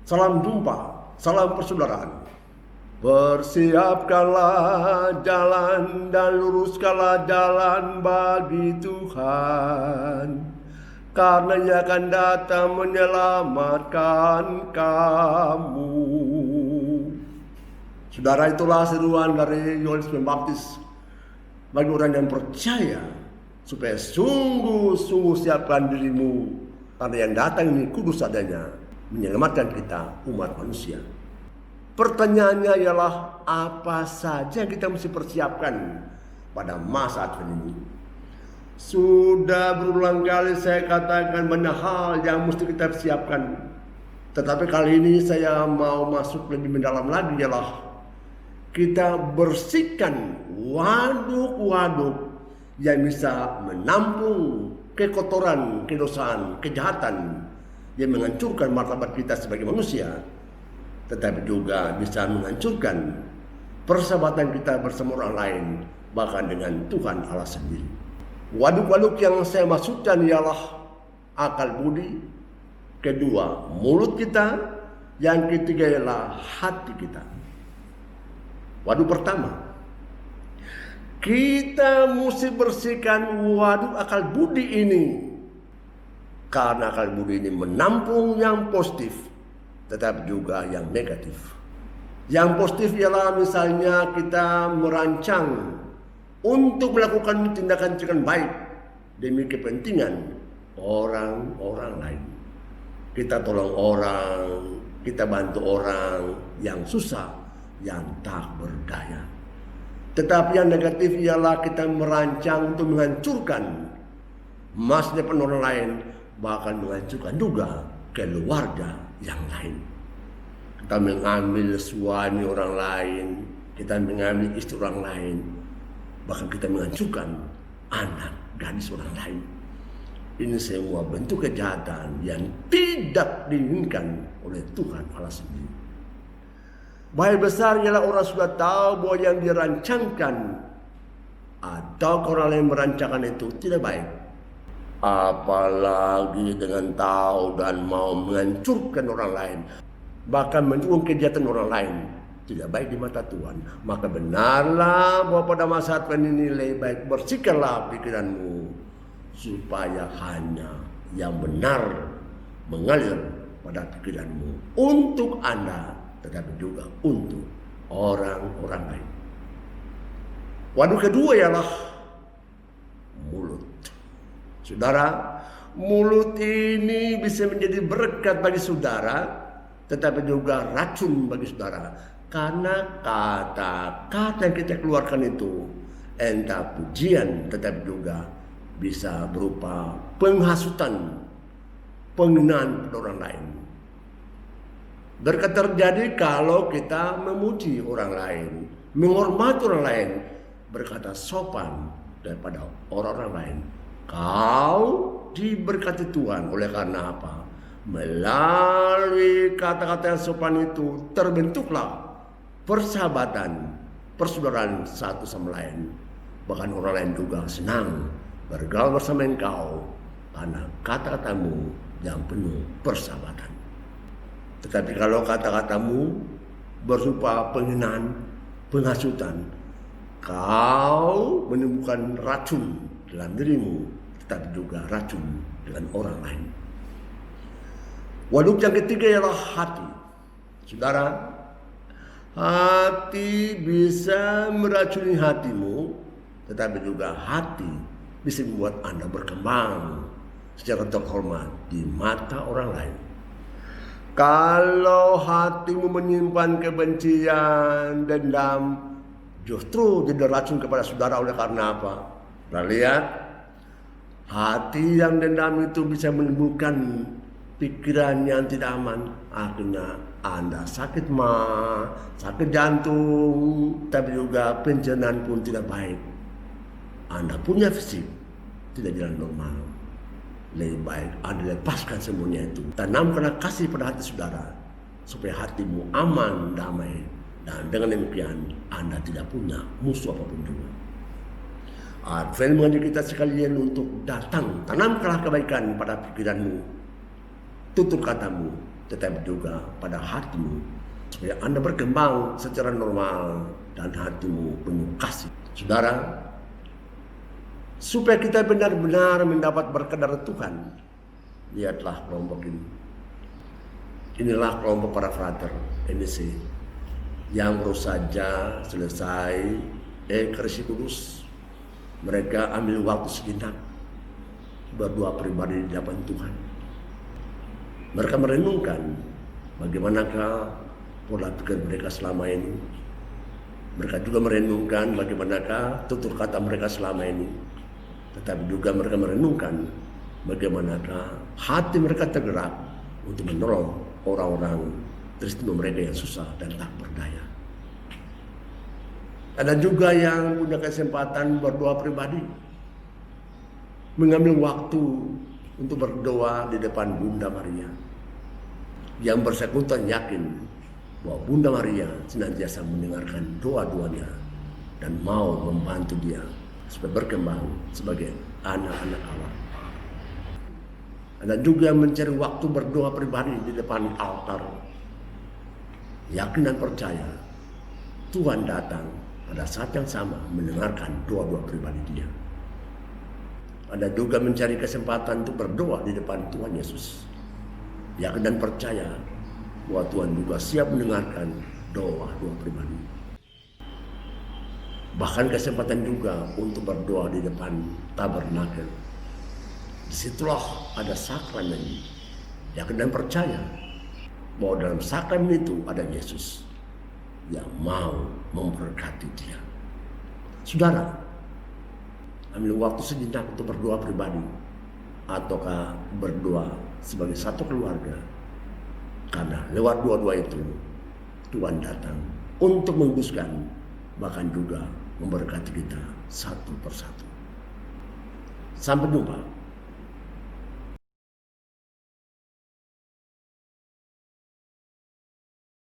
Salam jumpa, salam persaudaraan. Persiapkanlah jalan dan luruskanlah jalan bagi Tuhan, karena Ia akan datang menyelamatkan kamu. Saudara, itulah seruan dari Yohanes Pembaptis bagi orang yang percaya, supaya sungguh-sungguh siapkan dirimu, karena yang datang ini kudus adanya, menyelamatkan kita umat manusia. Pertanyaannya ialah, apa saja kita mesti persiapkan pada masa Advent ini? Sudah berulang kali saya katakan banyak hal yang mesti kita siapkan. Tetapi kali ini saya mau masuk lebih mendalam lagi, ialah kita bersihkan waduk-waduk yang bisa menampung kekotoran, kedosaan, kejahatan yang menghancurkan martabat kita sebagai manusia, tetapi juga bisa menghancurkan persahabatan kita bersama orang lain, bahkan dengan Tuhan Allah sendiri. Waduk-waduk yang saya maksudkan ialah akal budi, kedua mulut kita, yang ketiga ialah hati kita. Waduk pertama, kita mesti bersihkan waduk akal budi ini, karena akal budi ini menampung yang positif, tetapi juga yang negatif. Yang positif ialah misalnya kita merancang untuk melakukan tindakan-tindakan baik demi kepentingan orang-orang lain. Kita tolong orang, kita bantu orang yang susah, yang tak berdaya. Tetapi yang negatif ialah kita merancang untuk menghancurkan masa depan orang lain, bahkan menghancurkan juga keluarga yang lain. Kita mengambil suami orang lain, kita mengambil istri orang lain, bahkan kita menghancurkan anak gadis orang lain. Ini semua bentuk kejahatan yang tidak diinginkan oleh Tuhan Allah sendiri. Bahaya besar ialah orang sudah tahu bahwa yang dirancangkan atau orang lain merancangkan itu tidak baik, apalagi dengan tahu dan mau menghancurkan orang lain, bahkan mendukung kejahatan orang lain, tidak baik di mata Tuhan. Maka benarlah bahwa pada masa Advent ini lebih baik bersihkanlah pikiranmu, supaya hanya yang benar mengalir pada pikiranmu untuk Anda, tetapi juga untuk orang-orang lain. Waduk kedua ialah mulut. Saudara, mulut ini bisa menjadi berkat bagi saudara, tetapi juga racun bagi saudara. Karena kata-kata yang kita keluarkan itu entah pujian, tetapi juga bisa berupa penghasutan, penghinaan pada orang lain. Berkat terjadi kalau kita memuji orang lain, menghormati orang lain, berkata sopan daripada orang-orang lain. Kau diberkati Tuhan. Oleh karena apa? Melalui kata-kata yang sopan itu terbentuklah persahabatan, persaudaraan satu sama lain. Bahkan orang lain juga senang bergaul bersama engkau karena kata-katamu yang penuh persahabatan. Tetapi kalau kata-katamu berupa penghinaan, penghasutan, kau menemukan racun dalam dirimu, tetapi juga racun dengan orang lain. Waduk yang ketiga ialah hati. Saudara, hati bisa meracuni hatimu, tetapi juga hati bisa membuat Anda berkembang secara terhormat di mata orang lain. Kalau hatimu menyimpan kebencian, dendam, justru jadi racun kepada saudara. Oleh karena apa? Kita lihat, hati yang dendam itu bisa menimbulkan pikiran yang tidak aman. Akhirnya Anda sakit mah, sakit jantung, tapi juga pencernaan pun tidak baik. Anda punya fisik tidak jalan normal. Lebih baik Anda lepaskan semuanya itu. Tanamkanlah kasih pada hati saudara, supaya hatimu aman, damai. Dan dengan demikian Anda tidak punya musuh apapun juga. Advent mengajak kita sekalian untuk datang. Tanamkanlah kebaikan pada pikiranmu, tutur katamu, tetapi juga pada hatimu, supaya Anda berkembang secara normal dan hatimu penuh kasih. Saudara, supaya kita benar-benar mendapat berkat dari Tuhan, lihatlah kelompok ini. Inilah kelompok para frater NDC yang baru saja selesai Ekaristi Kudus. Mereka ambil waktu sejenak berdua pribadi di hadapan Tuhan. Mereka merenungkan bagaimanakah pola pikir mereka selama ini. Mereka juga merenungkan bagaimanakah tutur kata mereka selama ini. Tetapi juga mereka merenungkan bagaimanakah hati mereka tergerak untuk menolong orang-orang Kristen mereka yang susah dan tak berdaya. Ada juga yang punya kesempatan berdoa pribadi, mengambil waktu untuk berdoa di depan Bunda Maria, yang bersangkutan yakin bahwa Bunda Maria senantiasa mendengarkan doa-doanya dan mau membantu dia supaya berkembang sebagai anak-anak Allah. Ada juga mencari waktu berdoa pribadi di depan altar, yakin dan percaya Tuhan datang pada saat yang sama mendengarkan doa-doa pribadi dia. Ada juga mencari kesempatan untuk berdoa di depan Tuhan Yesus, yakin dan percaya bahwa Tuhan juga siap mendengarkan doa-doa pribadi. Bahkan kesempatan juga untuk berdoa di depan tabernakel. Disitulah ada sakramen, yakin dan percaya bahwa dalam sakramen itu ada Yesus yang mau memberkati dia. Saudara, ambil waktu sejenak untuk berdoa pribadi ataukah berdoa sebagai satu keluarga, karena lewat doa-doa itu Tuhan datang untuk menguduskan, bahkan juga memberkati kita satu persatu. Sampai jumpa.